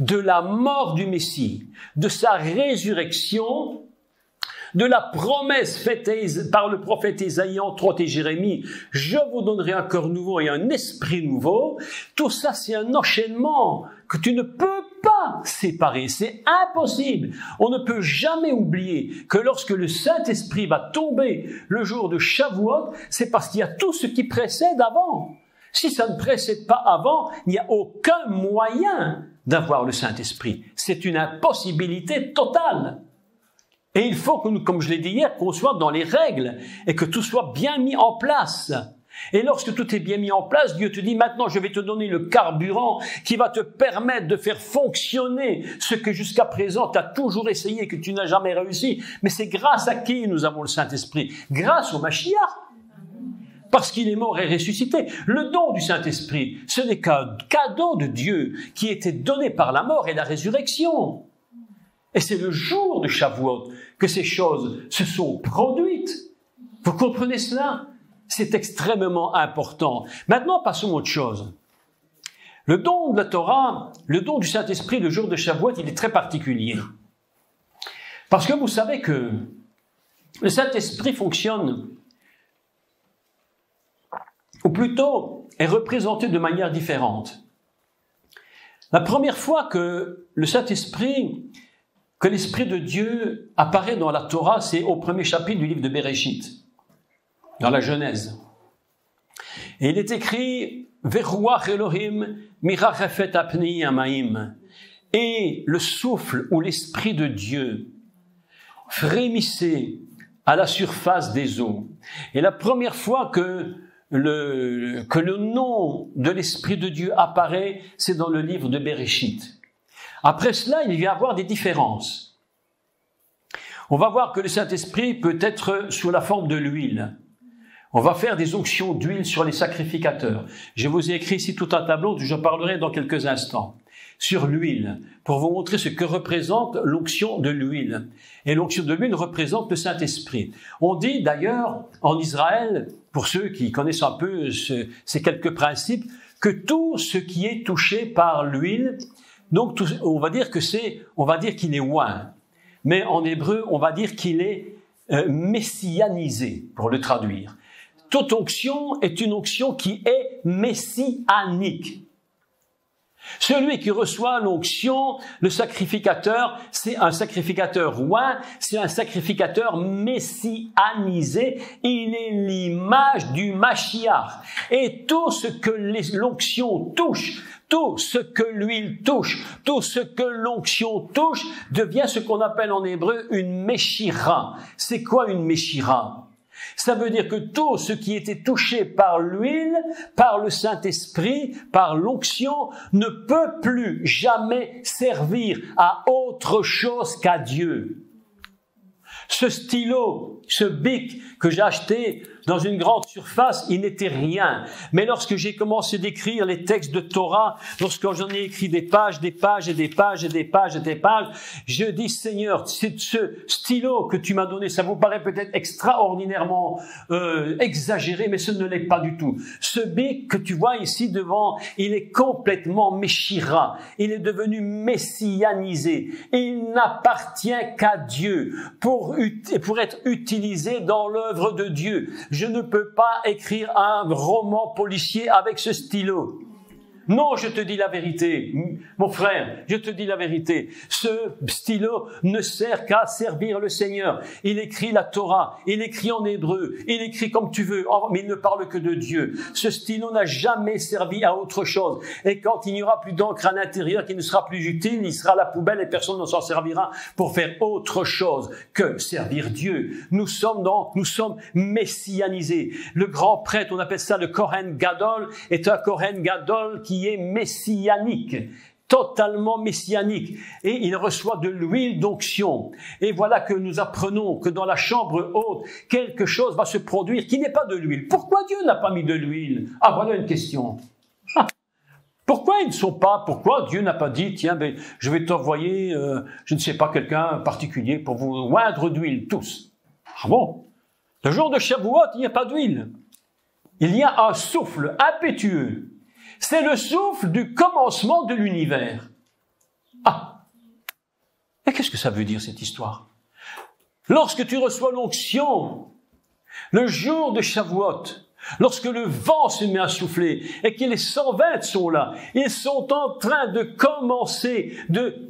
de la mort du Messie, de sa résurrection, de la promesse faite par le prophète Isaïe, entre autres, et Jérémie, je vous donnerai un cœur nouveau et un esprit nouveau. Tout ça, c'est un enchaînement que tu ne peux pas séparer. C'est impossible. On ne peut jamais oublier que lorsque le Saint-Esprit va tomber le jour de Shavuot, c'est parce qu'il y a tout ce qui précède avant. Si ça ne précède pas avant, il n'y a aucun moyen d'avoir le Saint-Esprit. C'est une impossibilité totale. Et il faut que nous, comme je l'ai dit hier, qu'on soit dans les règles et que tout soit bien mis en place. Et lorsque tout est bien mis en place, Dieu te dit maintenant je vais te donner le carburant qui va te permettre de faire fonctionner ce que jusqu'à présent tu as toujours essayé et que tu n'as jamais réussi. Mais c'est grâce à qui nous avons le Saint-Esprit? Grâce au Mashiach. Parce qu'il est mort et ressuscité. Le don du Saint-Esprit, ce n'est qu'un cadeau de Dieu qui était donné par la mort et la résurrection. Et c'est le jour de Shavuot que ces choses se sont produites. Vous comprenez cela? C'est extrêmement important. Maintenant, passons à autre chose. Le don de la Torah, le don du Saint-Esprit le jour de Shavuot, il est très particulier. Parce que vous savez que le Saint-Esprit fonctionne, ou plutôt est représenté de manière différente. La première fois que le Saint-Esprit, que l'Esprit de Dieu apparaît dans la Torah, c'est au premier chapitre du livre de Bereshit, dans la Genèse. Et il est écrit « Veruach Elohim mirachefet apnei hamayim » et le souffle ou l'Esprit de Dieu frémissait à la surface des eaux. Et la première fois que le nom de l'Esprit de Dieu apparaît, c'est dans le livre de Bereshit. Après cela, il va y avoir des différences. On va voir que le Saint-Esprit peut être sous la forme de l'huile. On va faire des onctions d'huile sur les sacrificateurs. Je vous ai écrit ici tout un tableau dont je parlerai dans quelques instants. Sur l'huile, pour vous montrer ce que représente l'onction de l'huile. Et l'onction de l'huile représente le Saint-Esprit. On dit d'ailleurs en Israël, pour ceux qui connaissent un peu ces quelques principes, que tout ce qui est touché par l'huile, donc on va dire qu'il est oint. Mais en hébreu, on va dire qu'il est messianisé, pour le traduire. Toute onction est une onction qui est messianique. Celui qui reçoit l'onction, le sacrificateur, c'est un sacrificateur oint, c'est un sacrificateur messianisé, il est l'image du Mashiach. Et tout ce que l'onction touche, tout ce que l'huile touche, tout ce que l'onction touche, devient ce qu'on appelle en hébreu une meshira. C'est quoi une meshira? Ça veut dire que tout ce qui était touché par l'huile, par le Saint-Esprit, par l'onction, ne peut plus jamais servir à autre chose qu'à Dieu. Ce stylo, ce bic que j'ai acheté dans une grande surface, il n'était rien. Mais lorsque j'ai commencé d'écrire les textes de Torah, lorsque j'en ai écrit des pages, des pages et des pages et des pages et des pages, je dis Seigneur, ce stylo que tu m'as donné, ça vous paraît peut-être extraordinairement exagéré, mais ce ne l'est pas du tout. Ce bic que tu vois ici devant, il est complètement meshira. Il est devenu messianisé. Il n'appartient qu'à Dieu pour être utilisé dans l'œuvre de Dieu. Je ne peux pas écrire un roman policier avec ce stylo. Non, je te dis la vérité, mon frère, je te dis la vérité. Ce stylo ne sert qu'à servir le Seigneur. Il écrit la Torah, il écrit en hébreu, il écrit comme tu veux, mais il ne parle que de Dieu. Ce stylo n'a jamais servi à autre chose. Et quand il n'y aura plus d'encre à l'intérieur qui ne sera plus utile, il sera à la poubelle et personne ne s'en servira pour faire autre chose que servir Dieu. Nous sommes messianisés. Le grand prêtre, on appelle ça le Kohen Gadol, est un Kohen Gadol qui est messianique, totalement messianique, et il reçoit de l'huile d'onction. Et voilà que nous apprenons que dans la chambre haute, quelque chose va se produire qui n'est pas de l'huile. Pourquoi Dieu n'a pas mis de l'huile? Ah, voilà une question. Pourquoi Dieu n'a pas dit, tiens, je vais t'envoyer, je ne sais pas, quelqu'un particulier pour vous oindre d'huile, tous. Ah bon? Le jour de Shavuot, il n'y a pas d'huile. Il y a un souffle impétueux. C'est le souffle du commencement de l'univers. Ah! Et qu'est-ce que ça veut dire, cette histoire? Lorsque tu reçois l'onction, le jour de Shavuot, lorsque le vent se met à souffler et que les 120 sont là, ils sont en train de commencer de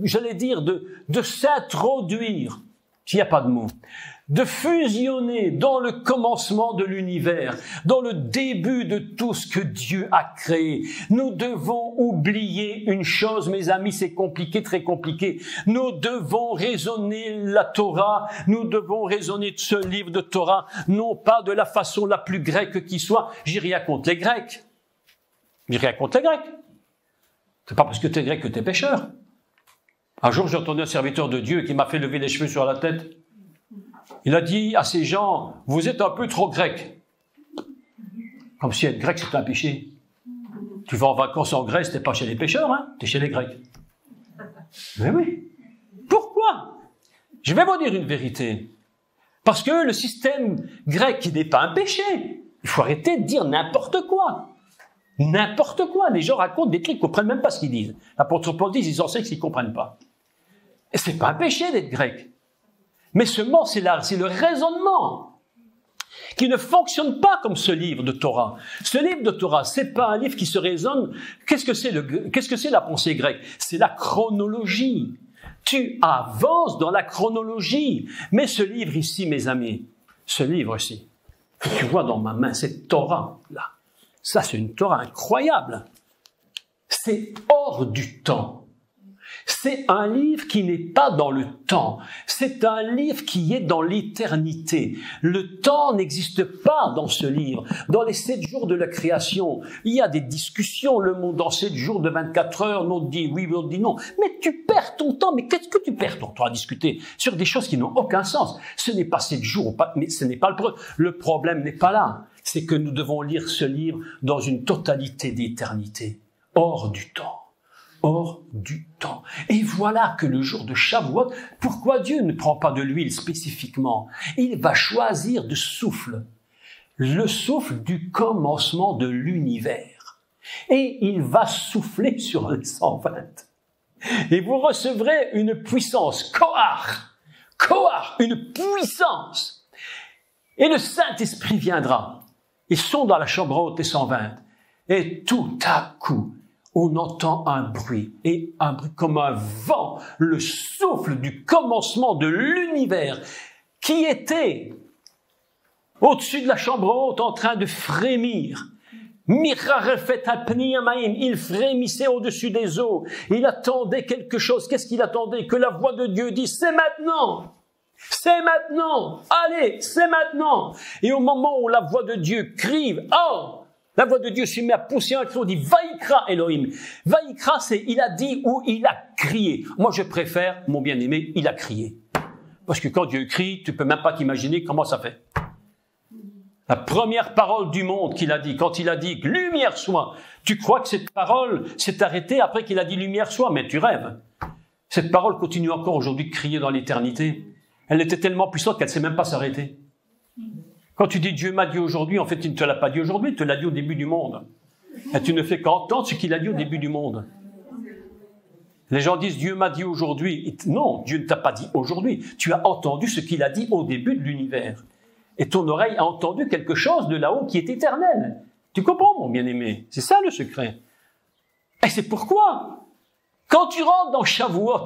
s'introduire, s'il n'y a pas de mot, de fusionner dans le commencement de l'univers, dans le début de tout ce que Dieu a créé. Nous devons oublier une chose, mes amis, c'est compliqué, très compliqué. Nous devons raisonner la Torah, nous devons raisonner de ce livre de Torah, non pas de la façon la plus grecque qui soit. J'ai rien contre les Grecs. J'ai rien contre les Grecs. C'est pas parce que tu es grec que tu es pécheur. Un jour, j'ai entendu un serviteur de Dieu qui m'a fait lever les cheveux sur la tête. Il a dit à ces gens, vous êtes un peu trop grec. Comme si être grec, c'était un péché. Tu vas en vacances en Grèce, t'es pas chez les pêcheurs, hein, t'es chez les Grecs. Mais oui. Pourquoi? Je vais vous dire une vérité. Parce que le système grec n'est pas un péché. Il faut arrêter de dire n'importe quoi. N'importe quoi. Les gens racontent des trucs, ils ne comprennent même pas ce qu'ils disent. L'apôtre Paul dit, ils enseignent ce qu'ils ne comprennent pas. Et c'est pas un péché d'être grec. Mais seulement, c'est le raisonnement qui ne fonctionne pas comme ce livre de Torah. Ce livre de Torah, c'est pas un livre qui se raisonne. Qu'est-ce que c'est la pensée grecque? C'est la chronologie. Tu avances dans la chronologie. Mais ce livre ici, mes amis, ce livre-ci, que tu vois dans ma main, cette Torah-là, ça c'est une Torah incroyable. C'est hors du temps. C'est un livre qui n'est pas dans le temps. C'est un livre qui est dans l'éternité. Le temps n'existe pas dans ce livre. Dans les 7 jours de la création, il y a des discussions. Le monde dans 7 jours de 24 heures, l'autre dit oui, l'autre dit non. Mais tu perds ton temps. Mais qu'est-ce que tu perds ton temps à discuter sur des choses qui n'ont aucun sens? Ce n'est pas 7 jours, mais ce n'est pas le problème. Le problème n'est pas là. C'est que nous devons lire ce livre dans une totalité d'éternité, hors du temps. Hors du temps. Et voilà que le jour de Shavuot, pourquoi Dieu ne prend pas de l'huile spécifiquement? Il va choisir de souffle, le souffle du commencement de l'univers. Et il va souffler sur les 120. Et vous recevrez une puissance, Kohar, une puissance. Et le Saint-Esprit viendra. Ils sont dans la chambre haute des 120. Et tout à coup, on entend un bruit, et un bruit comme un vent, le souffle du commencement de l'univers, qui était au-dessus de la chambre haute en train de frémir. Il frémissait au-dessus des eaux. Il attendait quelque chose. Qu'est-ce qu'il attendait? Que la voix de Dieu dise, c'est maintenant! C'est maintenant! Allez, c'est maintenant! Et au moment où la voix de Dieu crie, oh! La voix de Dieu se met à pousser un cri, on dit « Vaïkra Elohim ». Vaïkra, c'est « il a dit » ou « il a crié ». Moi, je préfère, mon bien-aimé, « il a crié ». Parce que quand Dieu crie, tu peux même pas t'imaginer comment ça fait. La première parole du monde qu'il a dit, quand il a dit « lumière soit », tu crois que cette parole s'est arrêtée après qu'il a dit « lumière soit », mais tu rêves. Cette parole continue encore aujourd'hui de crier dans l'éternité. Elle était tellement puissante qu'elle ne sait même pas s'arrêter. Quand tu dis Dieu m'a dit aujourd'hui, en fait, il ne te l'a pas dit aujourd'hui, il te l'a dit au début du monde. Et tu ne fais qu'entendre ce qu'il a dit au début du monde. Les gens disent Dieu m'a dit aujourd'hui. Non, Dieu ne t'a pas dit aujourd'hui. Tu as entendu ce qu'il a dit au début de l'univers. Et ton oreille a entendu quelque chose de là-haut qui est éternel. Tu comprends, mon bien-aimé? C'est ça le secret. Et c'est pourquoi, quand tu rentres dans Shavuot,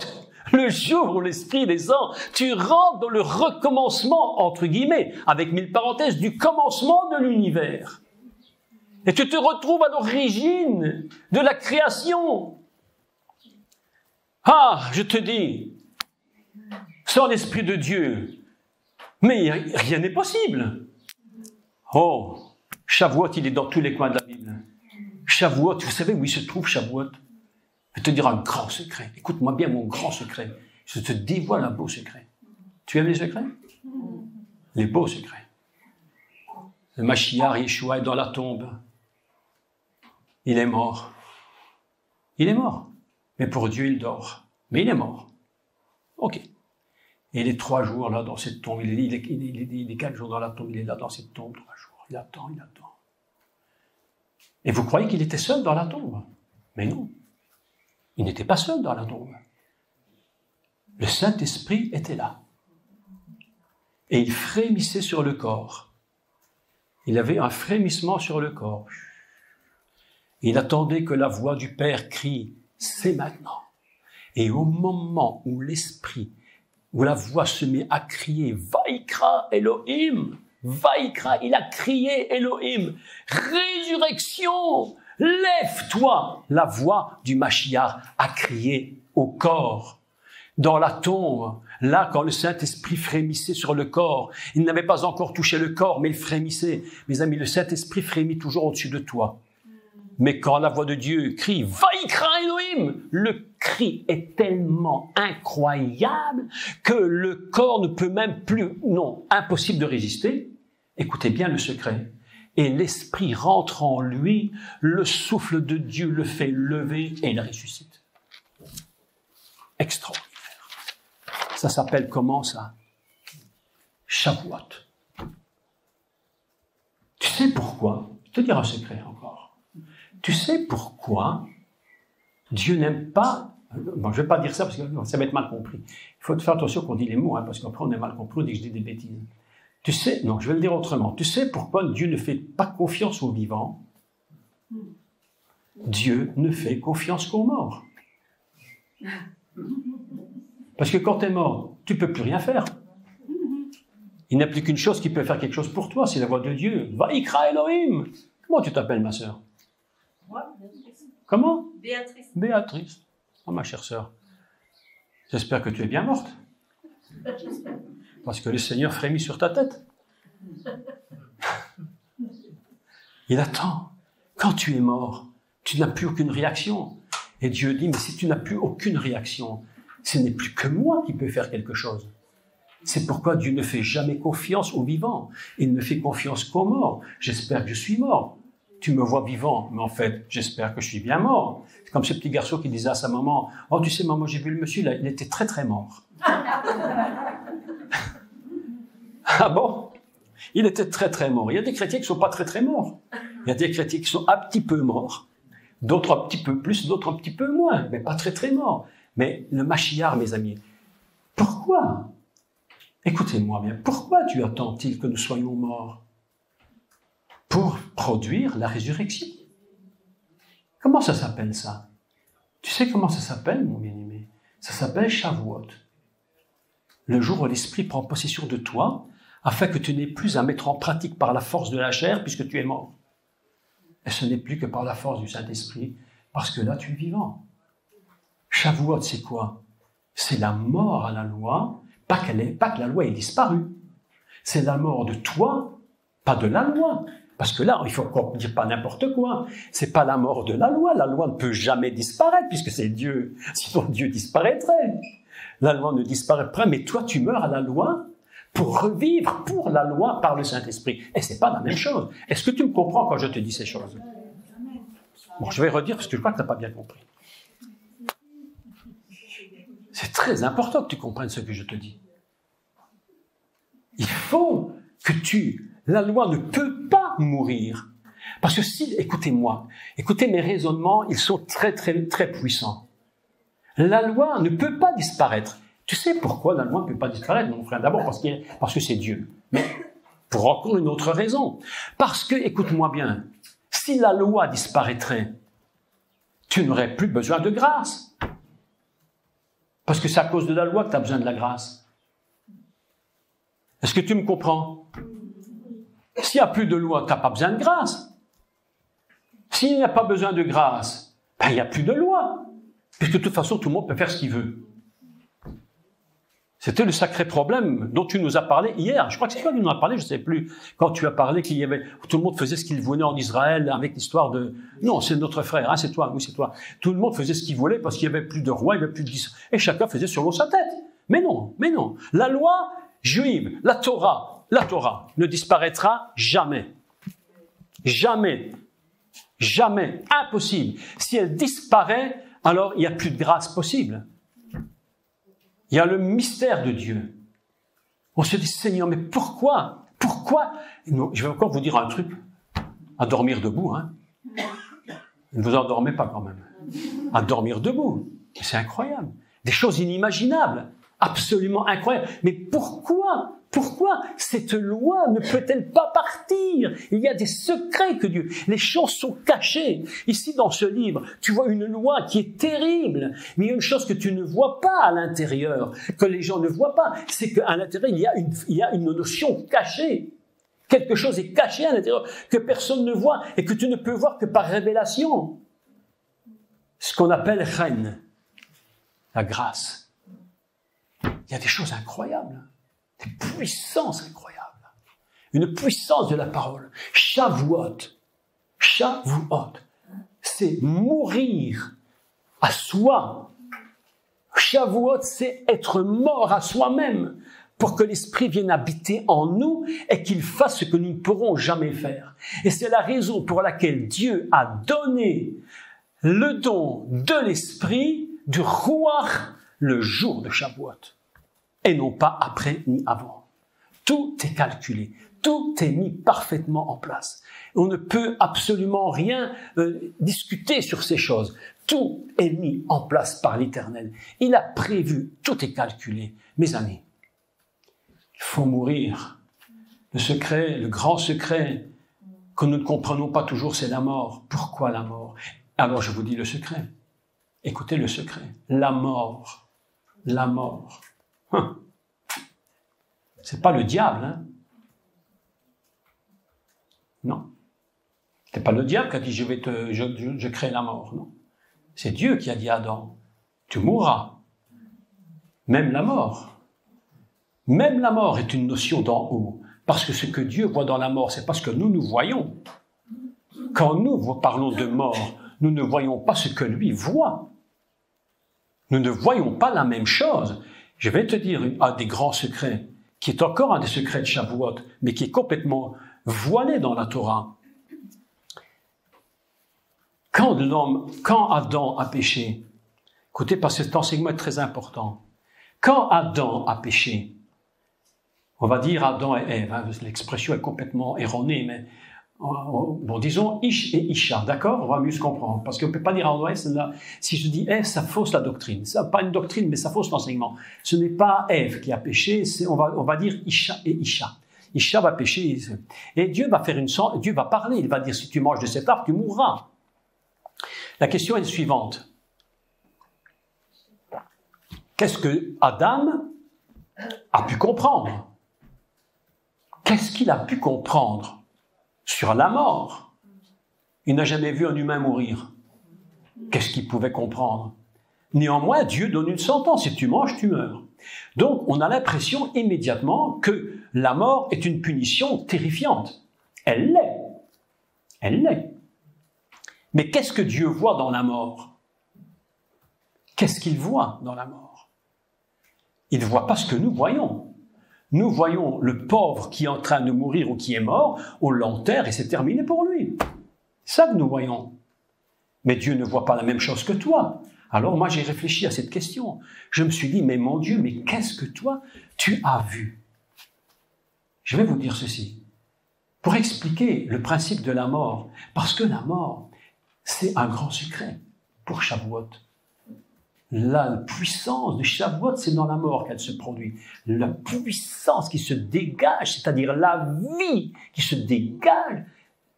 le jour où l'Esprit descend, tu rentres dans le recommencement, entre guillemets, avec 1000 parenthèses, du commencement de l'univers. Et tu te retrouves à l'origine de la création. Ah, je te dis, sans l'Esprit de Dieu, mais rien n'est possible. Oh, Shavuot, il est dans tous les coins de la Bible. Shavuot, vous savez où il se trouve, Shavuot? Je vais te dire un grand secret. Écoute-moi bien mon grand secret. Je te dévoile un beau secret. Tu aimes les secrets? Les beaux secrets. Le Mashiach Yeshua est dans la tombe. Il est mort. Il est mort. Mais pour Dieu, il dort. Mais il est mort. Ok. Et il est 3 jours là dans cette tombe. Il est 4 jours dans la tombe. Il est là dans cette tombe 3 jours. Il attend. Et vous croyez qu'il était seul dans la tombe? Mais non. Il n'était pas seul dans la tombe. Le Saint-Esprit était là. Et il frémissait sur le corps. Il avait un frémissement sur le corps. Il attendait que la voix du Père crie « C'est maintenant ». Et au moment où l'Esprit, où la voix se met à crier « Vaikra Elohim », Vaikra, il a crié Elohim, résurrection, lève-toi. La voix du Mashiach a crié au corps. Dans la tombe, là, quand le Saint-Esprit frémissait sur le corps, il n'avait pas encore touché le corps, mais il frémissait. Mes amis, le Saint-Esprit frémit toujours au-dessus de toi. Mais quand la voix de Dieu crie « Vaikra Elohim », le cri est tellement incroyable que le corps ne peut même plus, non, impossible de résister. Écoutez bien le secret. Et l'Esprit rentre en lui, le souffle de Dieu le fait lever et il ressuscite. Extraordinaire. Ça s'appelle comment ça? Shavuot. Tu sais pourquoi? Je te dirai un secret encore. Tu sais pourquoi Dieu n'aime pas... Bon, je ne vais pas dire ça parce que ça va être mal compris. Il faut faire attention qu'on dit les mots, hein, parce qu'après on est mal compris, on dit que je dis des bêtises. Tu sais, non, je vais le dire autrement. Tu sais pourquoi Dieu ne fait pas confiance aux vivants? Dieu ne fait confiance qu'aux morts. Parce que quand tu es mort, tu ne peux plus rien faire. Il n'y a plus qu'une chose qui peut faire quelque chose pour toi, c'est la voix de Dieu. Vaikra Elohim. Comment tu t'appelles, ma sœur? Moi, Béatrice. Comment? Béatrice. Béatrice. Oh, ma chère sœur. J'espère que tu es bien morte. Parce que le Seigneur frémit sur ta tête. Il attend. Quand tu es mort, tu n'as plus aucune réaction. Et Dieu dit, mais si tu n'as plus aucune réaction, ce n'est plus que moi qui peux faire quelque chose. C'est pourquoi Dieu ne fait jamais confiance aux vivants. Il ne fait confiance qu'aux morts. J'espère que je suis mort. Tu me vois vivant, mais en fait, j'espère que je suis bien mort. C'est comme ce petit garçon qui disait à sa maman, « Oh, tu sais, maman, j'ai vu le monsieur, là, il était très, très mort. » Ah bon? Il était très, très mort. Il y a des chrétiens qui ne sont pas très, très morts. Il y a des chrétiens qui sont un petit peu morts, d'autres un petit peu plus, d'autres un petit peu moins, mais pas très, très morts. Mais le Mashiach, mes amis, pourquoi? Écoutez-moi bien, pourquoi Dieu attend-il que nous soyons morts? Pour produire la résurrection. Comment ça s'appelle ça? Tu sais comment ça s'appelle, mon bien-aimé? Ça s'appelle Shavuot. Le jour où l'Esprit prend possession de toi, afin que tu n'aies plus à mettre en pratique par la force de la chair, puisque tu es mort. Et ce n'est plus que par la force du Saint-Esprit, parce que là, tu es vivant. Shavuot, c'est quoi? C'est la mort à la loi, pas que la loi ait disparu. C'est la mort de toi, pas de la loi. Parce que là, il faut qu'on ne dise pas n'importe quoi. C'est pas la mort de la loi. La loi ne peut jamais disparaître, puisque c'est Dieu. Sinon, Dieu disparaîtrait. La loi ne disparaît pas, mais toi, tu meurs à la loi pour revivre pour la loi par le Saint-Esprit. Et c'est pas la même chose. Est-ce que tu me comprends quand je te dis ces choses? Bon, je vais redire parce que je crois que tu n'as pas bien compris. C'est très important que tu comprennes ce que je te dis. Il faut que la loi ne peut pas mourir. Parce que si, écoutez-moi, écoutez mes raisonnements, ils sont très, très, très puissants. La loi ne peut pas disparaître. Tu sais pourquoi la loi ne peut pas disparaître, mon frère? D'abord parce que c'est Dieu. Mais pour encore une autre raison. Parce que, écoute-moi bien, si la loi disparaîtrait, tu n'aurais plus besoin de grâce. Parce que c'est à cause de la loi que tu as besoin de la grâce. Est-ce que tu me comprends? S'il n'y a plus de loi, tu n'as pas besoin de grâce. S'il n'y a pas besoin de grâce, ben, il n'y a plus de loi. Puisque de toute façon, tout le monde peut faire ce qu'il veut. C'était le sacré problème dont tu nous as parlé hier. Je crois que c'est toi qui nous as parlé, je ne sais plus. Quand tu as parlé qu'il y avait, tout le monde faisait ce qu'il voulait en Israël avec l'histoire de... Non, c'est notre frère, hein, c'est toi, oui, c'est toi. Tout le monde faisait ce qu'il voulait parce qu'il n'y avait plus de roi, il n'y avait plus de... Et chacun faisait selon sa tête. Mais non, mais non. La loi juive, la Torah ne disparaîtra jamais. Jamais. Jamais. Impossible. Si elle disparaît, alors il n'y a plus de grâce possible. Il y a le mystère de Dieu. On se dit, Seigneur, mais pourquoi? Pourquoi? Non, je vais encore vous dire un truc. À dormir debout, hein. Ne vous endormez pas quand même. À dormir debout. C'est incroyable. Des choses inimaginables. absolument incroyable. Mais pourquoi cette loi ne peut-elle pas partir? Il y a des secrets que Dieu... Les choses sont cachées. Ici, dans ce livre, tu vois une loi qui est terrible. Mais il y a une chose que tu ne vois pas à l'intérieur, que les gens ne voient pas. C'est qu'à l'intérieur, il y a une notion cachée. Quelque chose est caché à l'intérieur que personne ne voit et que tu ne peux voir que par révélation. Ce qu'on appelle reine, la grâce. Il y a des choses incroyables, des puissances incroyables. Une puissance de la parole. Shavuot, c'est mourir à soi. Shavuot, c'est être mort à soi-même pour que l'Esprit vienne habiter en nous et qu'il fasse ce que nous ne pourrons jamais faire. Et c'est la raison pour laquelle Dieu a donné le don de l'Esprit du Ruach le jour de Shavuot. Et non pas après ni avant. Tout est calculé. Tout est mis parfaitement en place. On ne peut absolument rien discuter sur ces choses. Tout est mis en place par l'Éternel. Il a prévu, tout est calculé. Mes amis, il faut mourir. Le secret, le grand secret que nous ne comprenons pas toujours, c'est la mort. Pourquoi la mort? Alors je vous dis le secret. Écoutez le secret. La mort. La mort. C'est pas le diable, hein? Non. C'est pas le diable qui a dit je crée la mort, non. C'est Dieu qui a dit à Adam, tu mourras. Même la mort. Même la mort est une notion d'en haut. Parce que ce que Dieu voit dans la mort, c'est pas ce que nous voyons. Quand nous parlons de mort, nous ne voyons pas ce que lui voit. Nous ne voyons pas la même chose. Je vais te dire un des grands secrets, qui est encore un des secrets de Shavuot, mais qui est complètement voilé dans la Torah. Quand Adam a péché, écoutez, parce que cet enseignement est très important. Quand Adam a péché, on va dire Adam et Ève, hein, l'expression est complètement erronée, mais bon, disons Ish et Isha, d'accord? On va mieux se comprendre, parce qu'on ne peut pas dire Adam et Ève, si je dis Ève, ça fausse la doctrine. Ça, pas une doctrine, mais ça fausse l'enseignement. Ce n'est pas Ève qui a péché, on va dire Isha et Isha. Isha va pécher, et Dieu va Dieu va parler, il va dire, si tu manges de cet arbre, tu mourras. La question est la suivante. Qu'est-ce que Adam a pu comprendre? Qu'est-ce qu'il a pu comprendre sur la mort? Il n'a jamais vu un humain mourir. Qu'est-ce qu'il pouvait comprendre? Néanmoins, Dieu donne une sentence. Si tu manges, tu meurs. Donc, on a l'impression immédiatement que la mort est une punition terrifiante. Elle l'est. Elle l'est. Mais qu'est-ce que Dieu voit dans la mort? Qu'est-ce qu'il voit dans la mort? Il ne voit pas ce que nous voyons. Nous voyons le pauvre qui est en train de mourir ou qui est mort, on l'enterre et c'est terminé pour lui. C'est ça que nous voyons. Mais Dieu ne voit pas la même chose que toi. Alors moi j'ai réfléchi à cette question. Je me suis dit, mais mon Dieu, mais qu'est-ce que toi tu as vu? Je vais vous dire ceci. Pour expliquer le principe de la mort, parce que la mort, c'est un grand secret pour Shavuot. La puissance de Shavuot, c'est dans la mort qu'elle se produit. La puissance qui se dégage, c'est-à-dire la vie qui se dégage,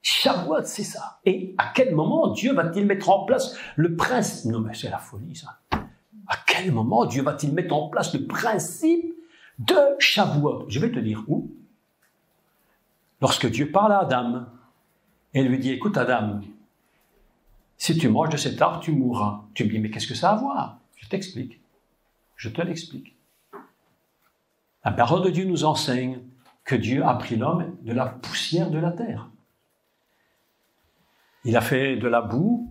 Shavuot, c'est ça. Et à quel moment Dieu va-t-il mettre en place le principe? Non mais c'est la folie ça. À quel moment Dieu va-t-il mettre en place le principe de Shavuot? Je vais te dire où. Lorsque Dieu parle à Adam et lui dit, écoute Adam, si tu manges de cet arbre, tu mourras. Tu me dis, mais qu'est-ce que ça a à voir? Je t'explique. Je te l'explique. La parole de Dieu nous enseigne que Dieu a pris l'homme de la poussière de la terre. Il a fait de la boue,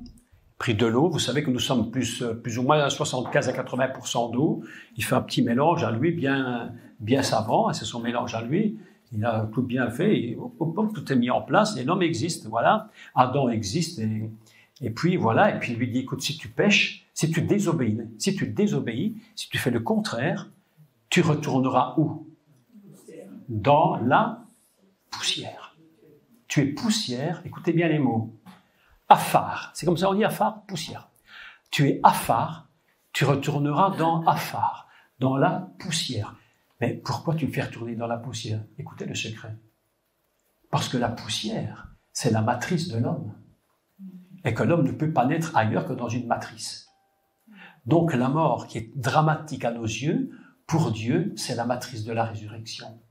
pris de l'eau. Vous savez que nous sommes plus ou moins à 75 à 80% d'eau. Il fait un petit mélange à lui, bien savant. C'est son mélange à lui. Il a tout bien fait. Et, tout est mis en place. Et l'homme existe. Voilà. Adam existe. Et puis voilà. Et puis il lui dit, écoute, si tu pêches, si tu désobéis, si tu fais le contraire, tu retourneras où? Dans la poussière. Tu es poussière. Écoutez bien les mots. Afar, c'est comme ça on dit Afar, poussière. Tu es Afar, tu retourneras dans Afar, dans la poussière. Mais pourquoi tu me fais retourner dans la poussière? Écoutez le secret. Parce que la poussière, c'est la matrice de l'homme. Et que l'homme ne peut pas naître ailleurs que dans une matrice. Donc la mort qui est dramatique à nos yeux, pour Dieu, c'est la matrice de la résurrection.